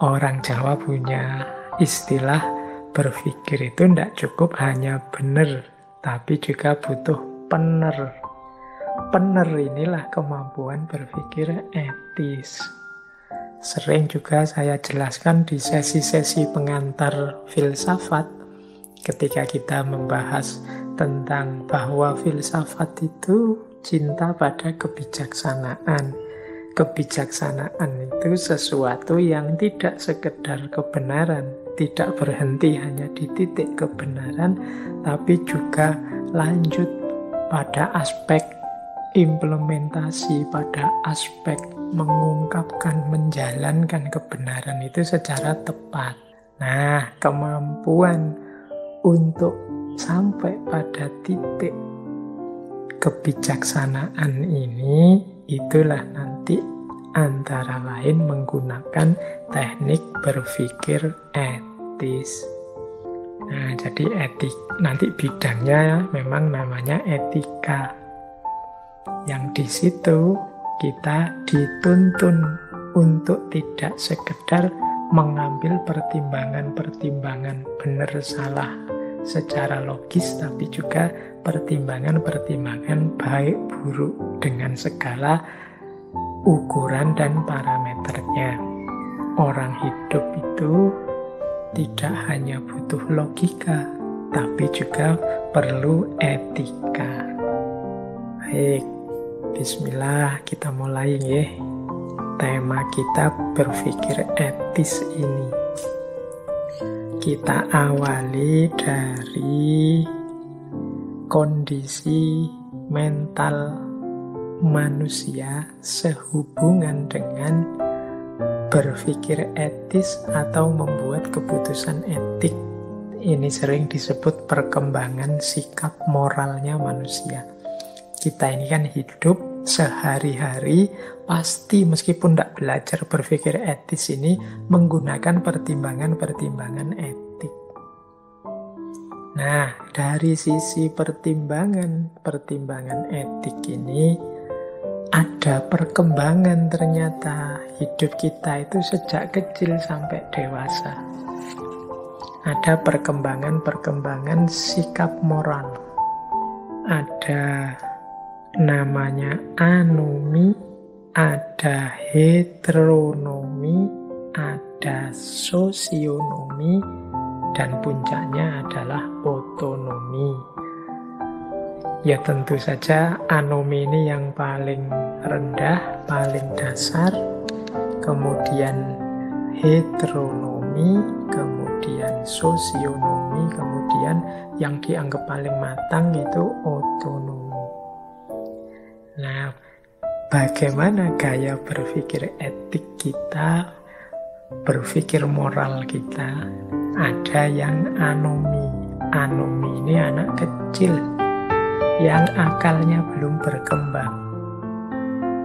Orang Jawa punya istilah berpikir itu tidak cukup hanya benar, tapi juga butuh pener. Pener inilah kemampuan berpikir etis. Sering juga saya jelaskan di sesi-sesi pengantar filsafat ketika kita membahas tentang bahwa filsafat itu cinta pada kebijaksanaan. Kebijaksanaan itu sesuatu yang tidak sekedar kebenaran, tidak berhenti hanya di titik kebenaran, tapi juga lanjut pada aspek implementasi, pada aspek mengungkapkan, menjalankan kebenaran itu secara tepat. Nah, kemampuan untuk sampai pada titik kebijaksanaan ini, itulah nanti antara lain menggunakan teknik berpikir etis. Nah, jadi etik nanti bidangnya memang namanya etika. Yang di situ kita dituntun untuk tidak sekedar mengambil pertimbangan-pertimbangan benar salah secara logis, tapi juga pertimbangan-pertimbangan baik buruk dengan segala ukuran dan parameternya. Orang hidup itu tidak hanya butuh logika, tapi juga perlu etika. Baik, bismillah, kita mulai ya. Tema kita berpikir etis ini. Kita awali dari kondisi mental manusia sehubungan dengan berpikir etis atau membuat keputusan etik. Ini sering disebut perkembangan sikap moralnya manusia. Kita ini kan hidup sehari-hari, pasti meskipun tidak belajar berpikir etis ini menggunakan pertimbangan-pertimbangan etik. Nah, dari sisi pertimbangan etik ini ada perkembangan ternyata hidup kita itu sejak kecil sampai dewasa. Ada perkembangan sikap moral. Ada namanya anomi, ada heteronomi, ada sosionomi, dan puncaknya adalah otonomi. Ya tentu saja anomi ini yang paling rendah, paling dasar, kemudian heteronomi, kemudian sosionomi, kemudian yang dianggap paling matang itu otonomi. Nah, bagaimana gaya berpikir etik kita, berpikir moral kita? Ada yang anomi. Anomi ini anak kecil yang akalnya belum berkembang,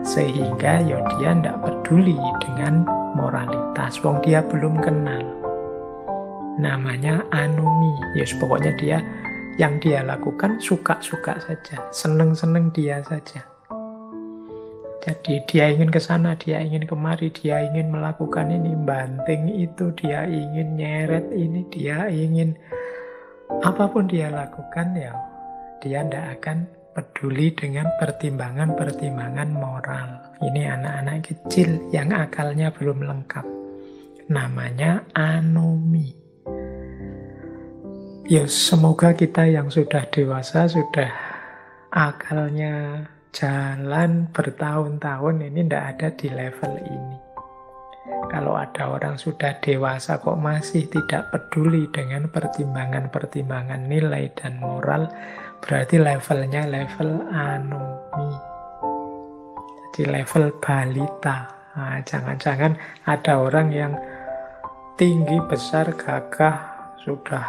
sehingga ya dia tidak peduli dengan moralitas, wong dia belum kenal. Namanya anomi. Ya pokoknya dia yang dia lakukan suka-suka saja, seneng-seneng dia saja. Jadi dia ingin ke sana, dia ingin kemari, dia ingin melakukan ini, banting itu, dia ingin nyeret ini, dia ingin apapun dia lakukan, ya dia tidak akan peduli dengan pertimbangan-pertimbangan moral. Ini anak-anak kecil yang akalnya belum lengkap. Namanya anomi. Ya semoga kita yang sudah dewasa, sudah akalnya jalan bertahun-tahun ini tidak ada di level ini. Kalau ada orang sudah dewasa kok masih tidak peduli dengan pertimbangan-pertimbangan nilai dan moral, berarti levelnya level anomi. Jadi level balita. Nah, jangan-jangan ada orang yang tinggi, besar, gagah, sudah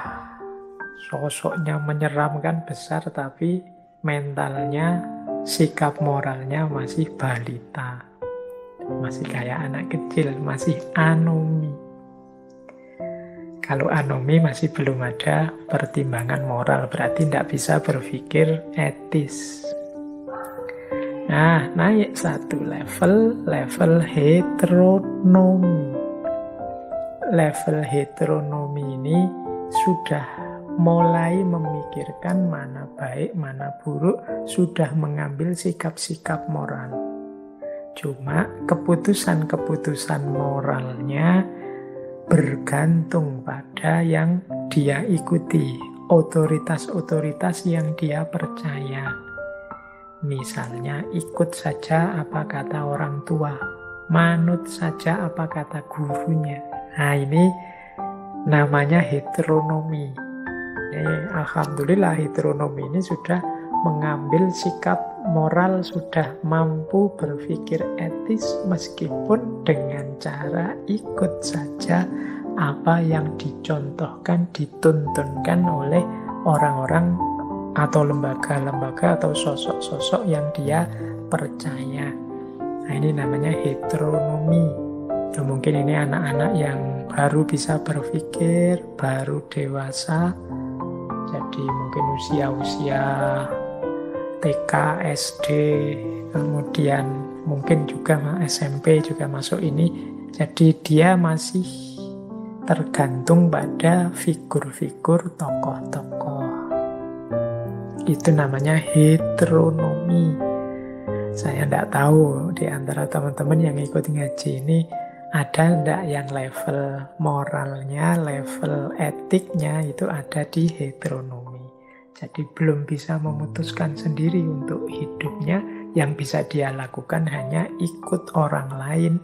sosoknya menyeramkan besar, tapi mentalnya, sikap moralnya masih balita. Masih kayak anak kecil, masih anomi. Kalau anomi masih belum ada pertimbangan moral, berarti tidak bisa berpikir etis. Nah, naik satu level, level heteronomi. Level heteronomi ini sudah mulai memikirkan mana baik, mana buruk, sudah mengambil sikap-sikap moral. Cuma keputusan-keputusan moralnya bergantung pada yang dia ikuti, otoritas-otoritas yang dia percaya. Misalnya ikut saja apa kata orang tua, manut saja apa kata gurunya. Nah, ini namanya heteronomi. Alhamdulillah heteronomi ini sudah mengambil sikap moral, sudah mampu berpikir etis meskipun dengan cara ikut saja apa yang dicontohkan, dituntunkan oleh orang-orang atau lembaga-lembaga atau sosok-sosok yang dia percaya. Nah, ini namanya heteronomi. Nah, mungkin ini anak-anak yang baru bisa berpikir, baru dewasa, jadi mungkin usia-usia TK, SD, kemudian mungkin juga SMP juga masuk ini. Jadi dia masih tergantung pada figur-figur tokoh-tokoh. Itu namanya heteronomi. Saya tidak tahu di antara teman-teman yang ikut ngaji ini ada tidak yang level moralnya, level etiknya itu ada di heteronomi. Jadi belum bisa memutuskan sendiri untuk hidupnya, yang bisa dia lakukan hanya ikut orang lain,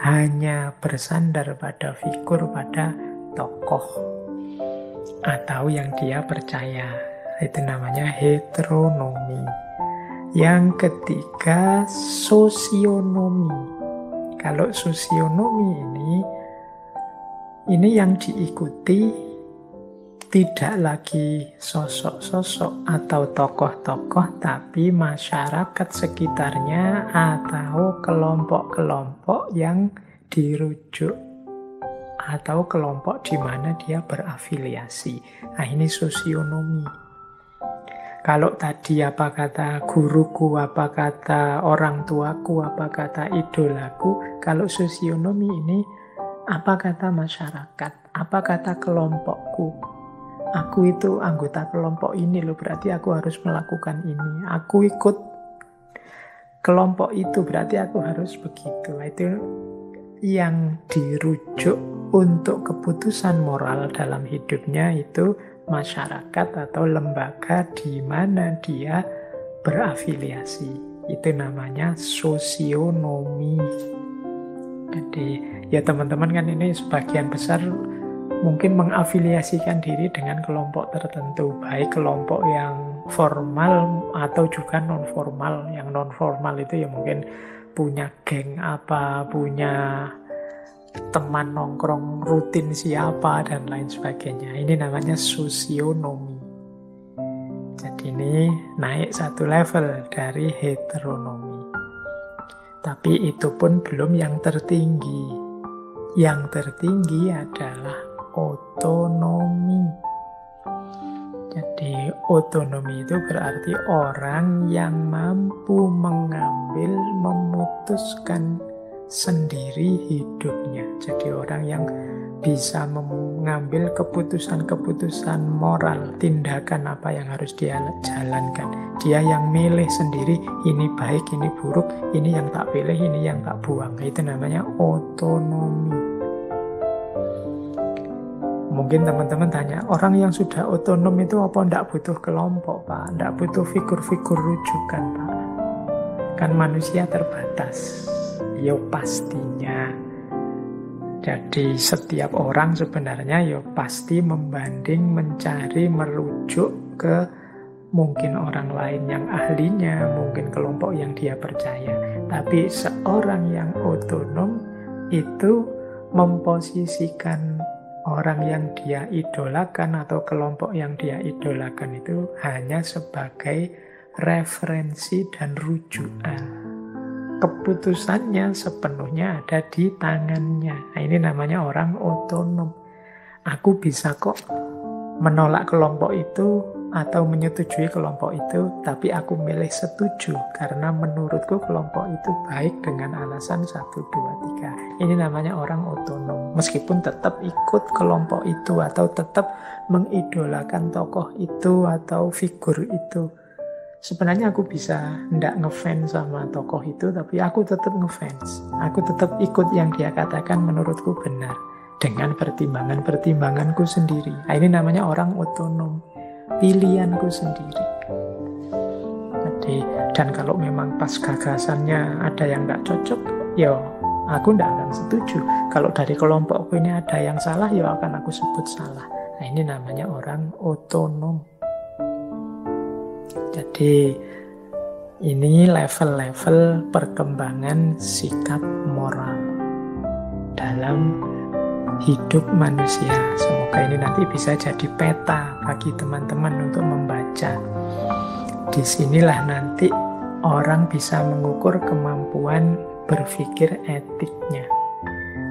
hanya bersandar pada figur, pada tokoh atau yang dia percaya. Itu namanya heteronomi. Yang ketiga, sosionomi. Kalau sosionomi ini yang diikuti tidak lagi sosok-sosok atau tokoh-tokoh, tapi masyarakat sekitarnya atau kelompok-kelompok yang dirujuk atau kelompok di mana dia berafiliasi. Nah, ini sosionomi. Kalau tadi apa kata guruku, apa kata orang tuaku, apa kata idolaku, kalau sosionomi ini apa kata masyarakat, apa kata kelompokku. Aku itu anggota kelompok ini loh, berarti aku harus melakukan ini. Aku ikut kelompok itu, berarti aku harus begitu. Itu yang dirujuk untuk keputusan moral dalam hidupnya itu masyarakat atau lembaga di mana dia berafiliasi. Itu namanya sosionomi. Jadi ya teman-teman kan ini sebagian besar mungkin mengafiliasikan diri dengan kelompok tertentu, baik kelompok yang formal atau juga non-formal. Yang non-formal itu ya mungkin punya geng apa, punya teman nongkrong rutin siapa, dan lain sebagainya. Ini namanya sosionomi. Jadi ini naik satu level dari heteronomi. Tapi itu pun belum yang tertinggi. Yang tertinggi adalah otonomi. Jadi otonomi itu berarti orang yang mampu mengambil, memutuskan sendiri hidupnya. Jadi orang yang bisa mengambil keputusan-keputusan moral, tindakan apa yang harus dia jalankan. Dia yang milih sendiri, ini baik, ini buruk, ini yang tak pilih, ini yang tak buang. Itu namanya otonomi. Mungkin teman-teman tanya, orang yang sudah otonom itu apa tidak butuh kelompok, Pak? Tidak butuh figur-figur rujukan, Pak? Kan manusia terbatas. Ya pastinya. Jadi setiap orang sebenarnya ya pasti membanding, mencari, merujuk ke mungkin orang lain yang ahlinya, mungkin kelompok yang dia percaya. Tapi seorang yang otonom itu memposisikan orang yang dia idolakan atau kelompok yang dia idolakan itu hanya sebagai referensi dan rujukan. Keputusannya sepenuhnya ada di tangannya. Nah, ini namanya orang otonom. Aku bisa kok menolak kelompok itu atau menyetujui kelompok itu, tapi aku milih setuju karena menurutku kelompok itu baik dengan alasan 1, 2, 3. Ini namanya orang otonom, meskipun tetap ikut kelompok itu atau tetap mengidolakan tokoh itu atau figur itu. Sebenarnya aku bisa ndak ngefans sama tokoh itu, tapi aku tetap ngefans. Aku tetap ikut yang dia katakan menurutku benar dengan pertimbangan-pertimbanganku sendiri. Nah, ini namanya orang otonom, pilihanku sendiri. Jadi, dan kalau memang pas gagasannya ada yang nggak cocok, ya aku nggak akan setuju. Kalau dari kelompokku ini ada yang salah, ya akan aku sebut salah. Nah, ini namanya orang otonom. Jadi, ini level-level perkembangan sikap moral dalam hidup manusia. Semoga ini nanti bisa jadi peta bagi teman-teman untuk membaca. Disinilah nanti orang bisa mengukur kemampuan berpikir etiknya.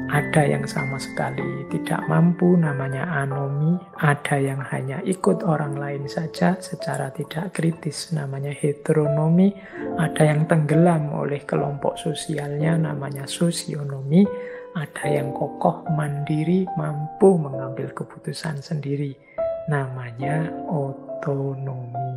Ada yang sama sekali tidak mampu, namanya anomi. Ada yang hanya ikut orang lain saja secara tidak kritis, namanya heteronomi. Ada yang tenggelam oleh kelompok sosialnya, namanya sosionomi. Ada yang kokoh, mandiri, mampu mengambil keputusan sendiri, namanya otonomi.